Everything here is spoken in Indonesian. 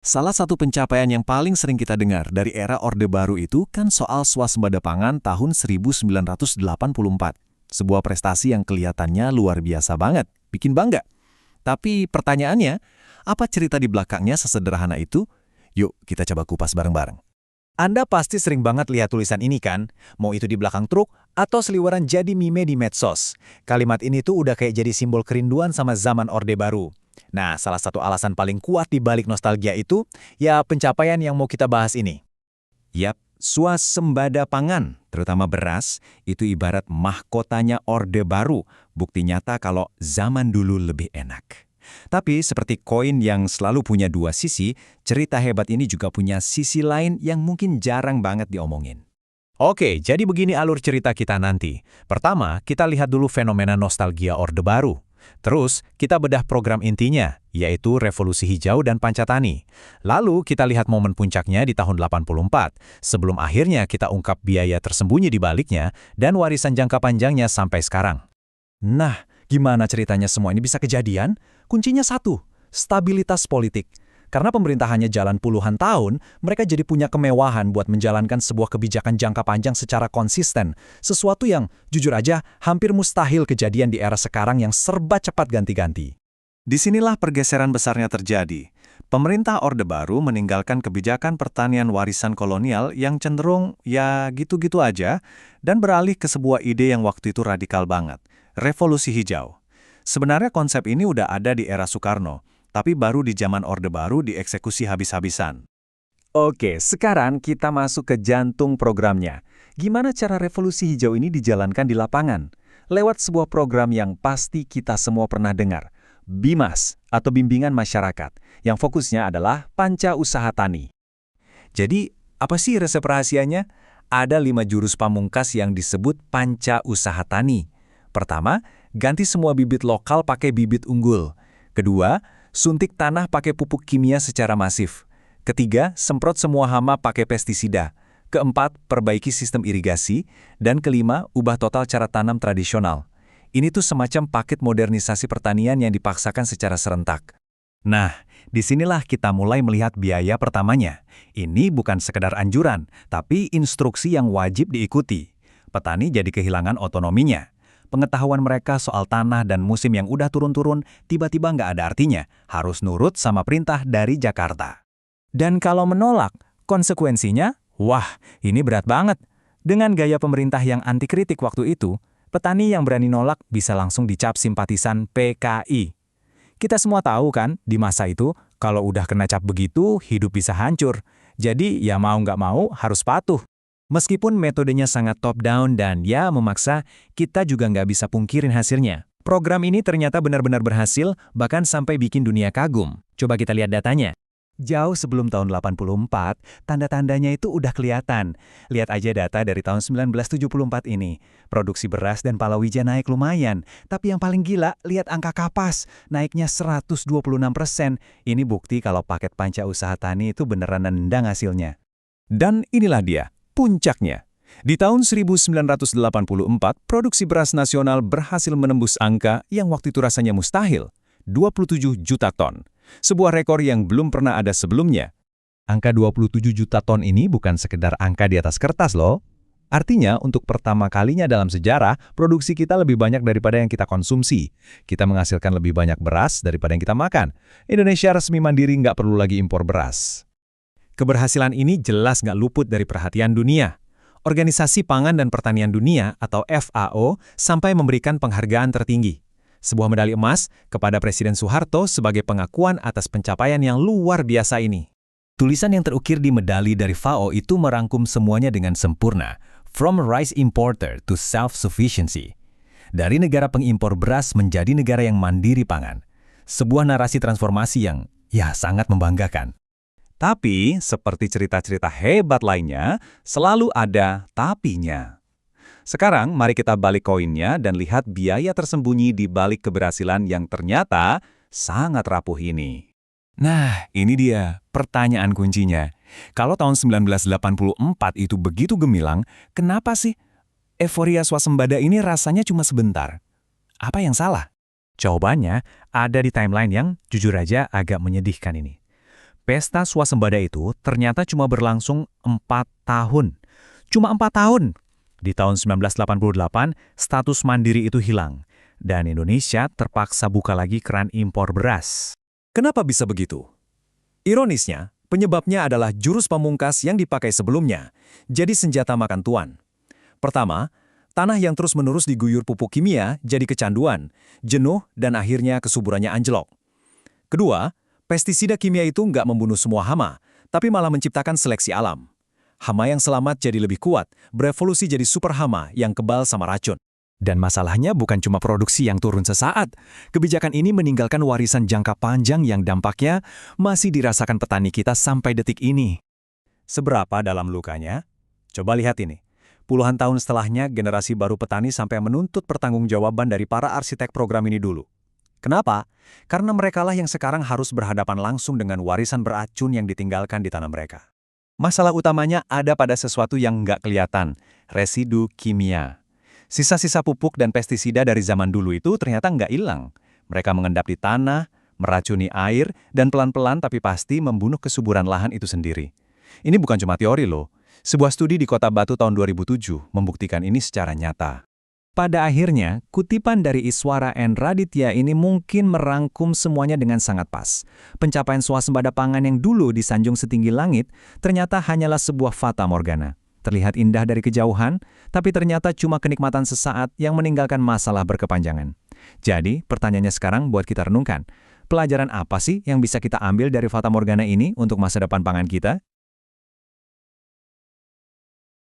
Salah satu pencapaian yang paling sering kita dengar dari era Orde Baru itu kan soal swasembada pangan tahun 1984. Sebuah prestasi yang kelihatannya luar biasa banget, bikin bangga. Tapi pertanyaannya, apa cerita di belakangnya sesederhana itu? Yuk kita coba kupas bareng-bareng. Anda pasti sering banget lihat tulisan ini kan? Mau itu di belakang truk atau seliweran jadi meme di medsos. Kalimat ini tuh udah kayak jadi simbol kerinduan sama zaman Orde Baru. Nah, salah satu alasan paling kuat di balik nostalgia itu, ya pencapaian yang mau kita bahas ini. Yap, swasembada pangan, terutama beras, itu ibarat mahkotanya Orde Baru, bukti nyata kalau zaman dulu lebih enak. Tapi seperti koin yang selalu punya dua sisi, cerita hebat ini juga punya sisi lain yang mungkin jarang banget diomongin. Oke, jadi begini alur cerita kita nanti. Pertama, kita lihat dulu fenomena nostalgia Orde Baru. Terus, kita bedah program intinya, yaitu Revolusi Hijau dan Pancatani. Lalu, kita lihat momen puncaknya di tahun 84, sebelum akhirnya kita ungkap biaya tersembunyi di baliknya dan warisan jangka panjangnya sampai sekarang. Nah, gimana ceritanya semua ini bisa kejadian? Kuncinya satu, stabilitas politik. Karena pemerintahannya jalan puluhan tahun, mereka jadi punya kemewahan buat menjalankan sebuah kebijakan jangka panjang secara konsisten. Sesuatu yang, jujur aja, hampir mustahil kejadian di era sekarang yang serba cepat ganti-ganti. Disinilah pergeseran besarnya terjadi. Pemerintah Orde Baru meninggalkan kebijakan pertanian warisan kolonial yang cenderung ya gitu-gitu aja dan beralih ke sebuah ide yang waktu itu radikal banget, Revolusi Hijau. Sebenarnya konsep ini udah ada di era Soekarno, tapi baru di zaman Orde Baru dieksekusi habis-habisan. Oke, sekarang kita masuk ke jantung programnya. Gimana cara revolusi hijau ini dijalankan di lapangan? Lewat sebuah program yang pasti kita semua pernah dengar, BIMAS atau Bimbingan Masyarakat, yang fokusnya adalah Panca Usaha Tani. Jadi, apa sih resep rahasianya? Ada 5 jurus pamungkas yang disebut Panca Usaha Tani. Pertama, ganti semua bibit lokal pakai bibit unggul. Kedua, suntik tanah pakai pupuk kimia secara masif. Ketiga, semprot semua hama pakai pestisida. Keempat, perbaiki sistem irigasi. Dan kelima, ubah total cara tanam tradisional. Ini tuh semacam paket modernisasi pertanian yang dipaksakan secara serentak. Nah, disinilah kita mulai melihat biaya pertamanya. Ini bukan sekedar anjuran, tapi instruksi yang wajib diikuti. Petani jadi kehilangan otonominya. Pengetahuan mereka soal tanah dan musim yang udah turun-turun tiba-tiba nggak ada artinya, harus nurut sama perintah dari Jakarta. Dan kalau menolak, konsekuensinya, wah, ini berat banget. Dengan gaya pemerintah yang anti kritik waktu itu, petani yang berani nolak bisa langsung dicap simpatisan PKI. Kita semua tahu kan, di masa itu, kalau udah kena cap begitu, hidup bisa hancur. Jadi, ya mau nggak mau, harus patuh. Meskipun metodenya sangat top-down dan ya memaksa, kita juga nggak bisa pungkirin hasilnya. Program ini ternyata benar-benar berhasil, bahkan sampai bikin dunia kagum. Coba kita lihat datanya. Jauh sebelum tahun 84, tanda-tandanya itu udah kelihatan. Lihat aja data dari tahun 1974 ini. Produksi beras dan palawija naik lumayan. Tapi yang paling gila, lihat angka kapas. Naiknya 126%. Ini bukti kalau paket Panca Usaha Tani itu beneran nendang hasilnya. Dan inilah dia. Puncaknya, di tahun 1984, produksi beras nasional berhasil menembus angka yang waktu itu rasanya mustahil, 27 juta ton. Sebuah rekor yang belum pernah ada sebelumnya. Angka 27 juta ton ini bukan sekedar angka di atas kertas loh. Artinya, untuk pertama kalinya dalam sejarah, produksi kita lebih banyak daripada yang kita konsumsi. Kita menghasilkan lebih banyak beras daripada yang kita makan. Indonesia resmi mandiri nggak perlu lagi impor beras. Keberhasilan ini jelas nggak luput dari perhatian dunia. Organisasi Pangan dan Pertanian Dunia atau FAO sampai memberikan penghargaan tertinggi. Sebuah medali emas kepada Presiden Soeharto sebagai pengakuan atas pencapaian yang luar biasa ini. Tulisan yang terukir di medali dari FAO itu merangkum semuanya dengan sempurna. From rice importer to self-sufficiency. Dari negara pengimpor beras menjadi negara yang mandiri pangan. Sebuah narasi transformasi yang ya sangat membanggakan. Tapi, seperti cerita-cerita hebat lainnya, selalu ada tapinya. Sekarang, mari kita balik koinnya dan lihat biaya tersembunyi di balik keberhasilan yang ternyata sangat rapuh ini. Nah, ini dia pertanyaan kuncinya. Kalau tahun 1984 itu begitu gemilang, kenapa sih euforia swasembada ini rasanya cuma sebentar? Apa yang salah? Jawabannya ada di timeline yang jujur aja agak menyedihkan ini. pesta swasembada itu ternyata cuma berlangsung 4 tahun. Cuma 4 tahun. Di tahun 1988, status mandiri itu hilang. Dan Indonesia terpaksa buka lagi keran impor beras. Kenapa bisa begitu? Ironisnya, penyebabnya adalah jurus pamungkas yang dipakai sebelumnya, jadi senjata makan tuan. Pertama, tanah yang terus-menerus diguyur pupuk kimia jadi kecanduan, jenuh, dan akhirnya kesuburannya anjlok. Kedua, pestisida kimia itu nggak membunuh semua hama, tapi malah menciptakan seleksi alam. Hama yang selamat jadi lebih kuat, berevolusi jadi super hama yang kebal sama racun. Dan masalahnya bukan cuma produksi yang turun sesaat. Kebijakan ini meninggalkan warisan jangka panjang yang dampaknya masih dirasakan petani kita sampai detik ini. Seberapa dalam lukanya? Coba lihat ini. Puluhan tahun setelahnya, generasi baru petani sampai menuntut pertanggungjawaban dari para arsitek program ini dulu. Kenapa? Karena merekalah yang sekarang harus berhadapan langsung dengan warisan beracun yang ditinggalkan di tanah mereka. Masalah utamanya ada pada sesuatu yang nggak kelihatan, residu kimia. Sisa-sisa pupuk dan pestisida dari zaman dulu itu ternyata nggak hilang. Mereka mengendap di tanah, meracuni air, dan pelan-pelan tapi pasti membunuh kesuburan lahan itu sendiri. Ini bukan cuma teori loh. Sebuah studi di Kota Batu tahun 2007 membuktikan ini secara nyata. Pada akhirnya, kutipan dari Iswara N. Raditya ini mungkin merangkum semuanya dengan sangat pas. Pencapaian swasembada pangan yang dulu disanjung setinggi langit ternyata hanyalah sebuah fata morgana. Terlihat indah dari kejauhan, tapi ternyata cuma kenikmatan sesaat yang meninggalkan masalah berkepanjangan. Jadi, pertanyaannya sekarang buat kita renungkan. Pelajaran apa sih yang bisa kita ambil dari fata morgana ini untuk masa depan pangan kita?